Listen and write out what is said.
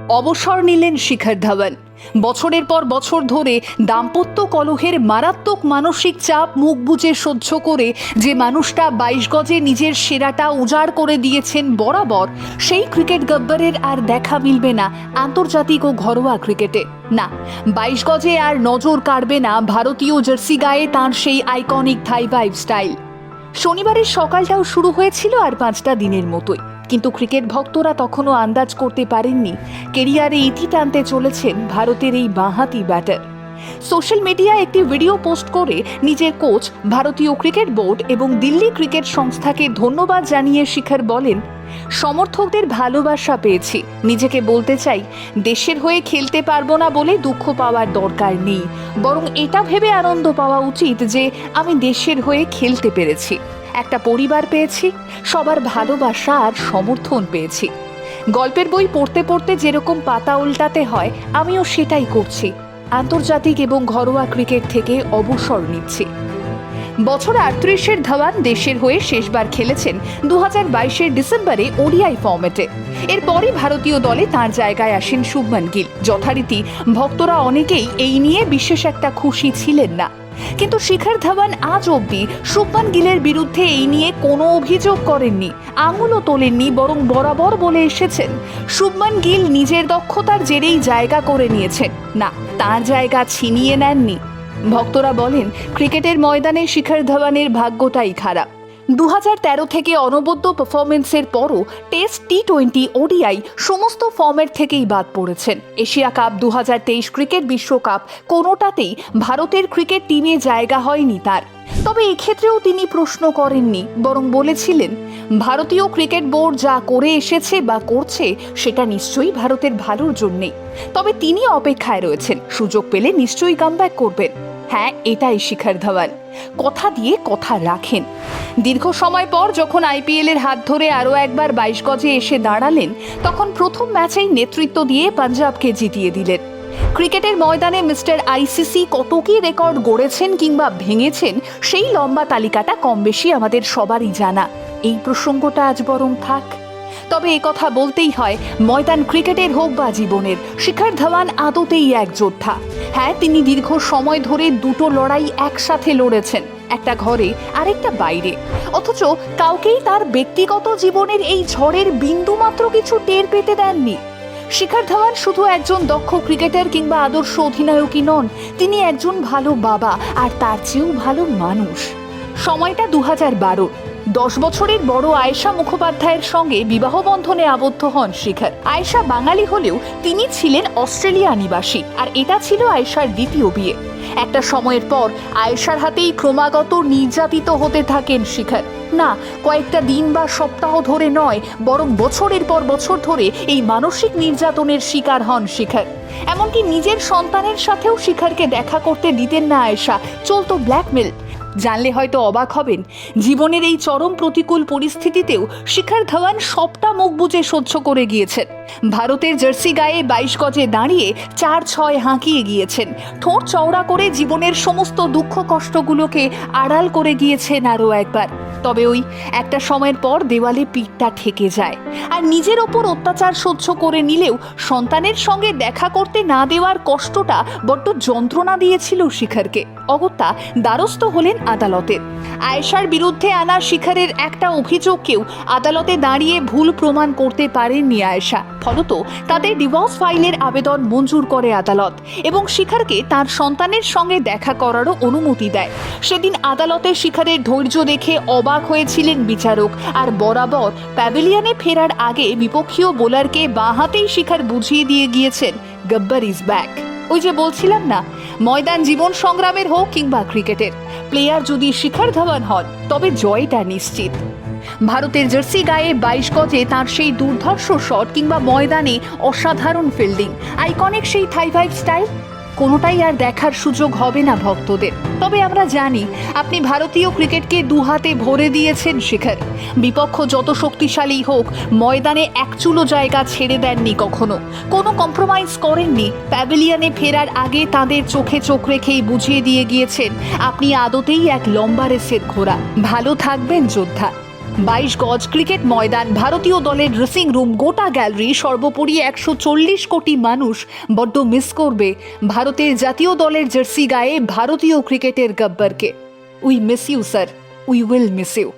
অবসর নিলেন শিখর ধাওয়ান। বছরের পর বছর ধরে দাম্পত্য কলহের মারাত্মক মানসিক চাপ মুখ বুজে সহ্য করে যে মানুষটা 22 গজে নিজের সেরাটা উজাড় করে দিয়েছেন বরাবর, সেই ক্রিকেট গব্বরের আর দেখা মিলবে না আন্তর্জাতিক ও ঘরোয়া ক্রিকেটে। না, 22 গজে আর নজর কাড়বে না ভারতীয় জার্সি গায়ে তাঁর সেই আইকনিক থাই ভাইব স্টাইল। শনিবারের সকালটাও শুরু হয়েছিল আর 5টা দিনের মতোই, কিন্তু ক্রিকেট ভক্তরা তখনও আন্দাজ করতে পারেননি কেরিয়ারে ইতি টানতে চলেছেন ভারতের এই বাঁহাতি ব্যাটার। সোশ্যাল মিডিয়ায় একটি ভিডিও পোস্ট করে নিজের কোচ, ভারতীয় ক্রিকেট বোর্ড এবং দিল্লি ক্রিকেট সংস্থাকে ধন্যবাদ জানিয়ে শিখর বলেন, সমর্থকদের ভালোবাসা পেয়েছি। নিজেকে বলতে চাই, দেশের হয়ে খেলতে পারবো না বলে দুঃখ পাওয়ার দরকার নেই, বরং এটা ভেবে আনন্দ পাওয়া উচিত যে আমি দেশের হয়ে খেলতে পেরেছি, একটা পরিবার পেয়েছি, সবার ভালোবাসা আর সমর্থন পেয়েছি। গল্পের বই পড়তে পড়তে যেরকম পাতা উল্টাতে হয়, আমিও সেটাই করছি। আন্তর্জাতিক এবং ঘরোয়া ক্রিকেট থেকে অবসর নিচ্ছি। বছর 38-এর ধাওয়ান দেশের হয়ে শেষবার খেলেছেন 2022-এর ডিসেম্বরে ওডিআই ফর্মেটে। এরপরই ভারতীয় দলে তাঁর জায়গায় আসেন শুভমান গিল। যথারীতি ভক্তরা অনেকেই এই নিয়ে বিশেষ একটা খুশি ছিলেন না, কিন্তু শিখর ধাওয়ান আজ অবধি শুভমান গিলের বিরুদ্ধে এই নিয়ে কোনো অভিযোগ করেননি, আঙুলও তোলেননি, বরং বরাবর বলে এসেছেন শুভমান গিল নিজের দক্ষতার জেরেই জায়গা করে নিয়েছেন, না তার জায়গা ছিনিয়ে নেননি। ভক্তরা বলেন, ক্রিকেটের ময়দানে শিখর ধাওয়ানের ভাগ্যটাই খারাপ। 2013 থেকে অনবদ্য পারফরমেন্সের পরও টেস্ট, টি20, ওডিআই সমস্ত ফর্মেট থেকেই বাদ পড়েছেন। এশিয়া কাপ, 2023 ক্রিকেট বিশ্বকাপ কোনোটাতেই ভারতের ক্রিকেট টিমে জায়গা হয়নি তার। তবে এক্ষেত্রেও তিনি প্রশ্ন করেননি, বরং বলেছিলেন, ভারতীয় ক্রিকেট বোর্ড যা করে এসেছে বা করছে সেটা নিশ্চয়ই ভারতের ভালোর জন্যেই। তবে তিনি অপেক্ষায় রয়েছেন, সুযোগ পেলে নিশ্চয়ই কামব্যাক করবেন। হ্যাঁ, এটাই শিখর ধাওয়ান, কথা দিয়ে কথা রাখেন। দীর্ঘ সময় পর যখন আইপিএলের হাত ধরে আরও একবার 22 গজে এসে দাঁড়ালেন, তখন প্রথম ম্যাচেই নেতৃত্ব দিয়ে পাঞ্জাবকে জিতিয়ে দিলেন। ক্রিকেটের ময়দানে মিস্টার আইসিসি কত কি রেকর্ড গড়েছেন কিংবা ভেঙেছেন, সেই লম্বা তালিকাটা কম বেশি আমাদের সবারই জানা। এই প্রসঙ্গটা আজ বরং থাক। তবে কথা বলতেই হয়, ময়দান ক্রিকেটের হোক বা জীবনের, শিখর ধাওয়ান আদতেই এক যোদ্ধা। হ্যাঁ, তিনি দীর্ঘ সময় ধরে দুটো লড়াই একসাথে লড়েছেন, একটা ঘরে আরেকটা বাইরে, অথচ কাউকেই তার ব্যক্তিগত জীবনের এই ঝড়ের বিন্দুমাত্র কিছু টের পেতে দেননি। শিখর ধাওয়ান শুধু একজন দক্ষ ক্রিকেটার কিংবা আদর্শ অধিনায়কই নন, তিনি একজন ভালো বাবা, আর তার চেয়েও ভালো মানুষ। সময়টা 2012। 10 বছরের বড় আয়েশা মুখোপাধ্যায়ের সঙ্গে বিবাহ বন্ধনে আবদ্ধ হন শিখর। আয়েশা বাঙালি হলেও তিনি ছিলেন অস্ট্রেলিয়া নিবাসী, আর এটা ছিল আয়েশার দ্বিতীয় বিয়ে। একটা সময়ের পর আয়েশার হাতেই ক্রমাগত নির্যাতিত হতে থাকেন শিখর। না, কয়েকটা দিন বা সপ্তাহ ধরে নয়, বরং বছরের পর বছর ধরে এই মানসিক নির্যাতনের শিকার হন শিখর। এমনকি নিজের সন্তানের সাথেও শিখরকে দেখা করতে দিতেন না আয়েশা, চলতো ব্ল্যাকমেল। জানলে হয়তো অবাক হবেন, জীবনের এই চরম প্রতিকূল পরিস্থিতিতেও শিখর ধাওয়ান সবটা মুখ বুজে সহ্য করে গিয়েছেন। ভারতের জার্সি গায়ে 22 গজে দাঁড়িয়ে 4-6 হাঁকিয়ে গিয়েছেন, ঠোঁট চওড়া করে জীবনের সমস্ত দুঃখ কষ্টগুলোকে আড়াল করে গিয়েছেন আরও একবার। তবে ওই একটা সময়ের পর দেওয়ালে পিঠটা ঠেকে যায়, আর নিজের ওপর অত্যাচার সহ্য করে নিলেও সন্তানের সঙ্গে দেখা করতে না দেওয়ার কষ্টটা বড্ড যন্ত্রণা দিয়েছিল শিখরকে। অগত্যা দ্বারস্থ হলেন আদালতের। আয়েশার বিরুদ্ধে আনা শিখরের একটা অভিযোগকেও আদালতে দাঁড়িয়ে ভুল প্রমাণ করতে পারেননি আয়েশা। ফলত তাদের ডিভোর্স ফাইলের আবেদন মঞ্জুর করে আদালত এবং শিখরকে তার সন্তানের সঙ্গে দেখা করারও অনুমতি দেয়। সেদিন আদালতে শিখরের ধৈর্য দেখে অবাক হয়েছিলেন বিচারক, আর বরাবর প্যাভিলিয়নে ফেরার আগে বিপক্ষীয় বোলারকে বাঁ হাতেই শিখর বুঝিয়ে দিয়ে গিয়েছেন, গব্বর ইজ ব্যাক। ওই যে বলছিলাম না, ময়দান জীবন সংগ্রামের হোক কিংবা ক্রিকেটের, প্লেয়ার যদি শিখর ধাওয়ান হন তবে জয়টা নিশ্চিত। ভারতের জার্সি গায়ে 22 গজে তার সেই দুর্ধর্ষ শট কিংবা ময়দানে অসাধারণ ফিল্ডিং, আইকনিক সেই থাই ভাইব স্টাইল, কোনোটাই আর দেখার সুযোগ হবে না ভক্তদের। তবে আমরা জানি, আপনি ভারতীয় ক্রিকেটকে দুহাতে ভরে দিয়েছেন শিখর। বিপক্ষ যত শক্তিশালী হোক, ময়দানে এক চুলো জায়গা ছেড়ে দেননি কখনো, কোনো কম্প্রোমাইজ করেননি। প্যাভিলিয়নে ফেরার আগে তাদের চোখে চোখ রেখেই বুঝিয়ে দিয়ে গিয়েছেন, আপনি আদতেই এক লম্বা রেসের ঘোড়া। ভালো থাকবেন যোদ্ধা। 22 গজ ক্রিকেট ময়দান, ভারতীয় দলের ড্রেসিং রুম, গোটা গ্যালারি, সর্বোপরি 140 কোটি মানুষ বড্ড মিস করবে ভারতের জাতীয় দলের জার্সি গায়ে ভারতীয় ক্রিকেটের গব্বরকে। We miss you sir, we will miss you.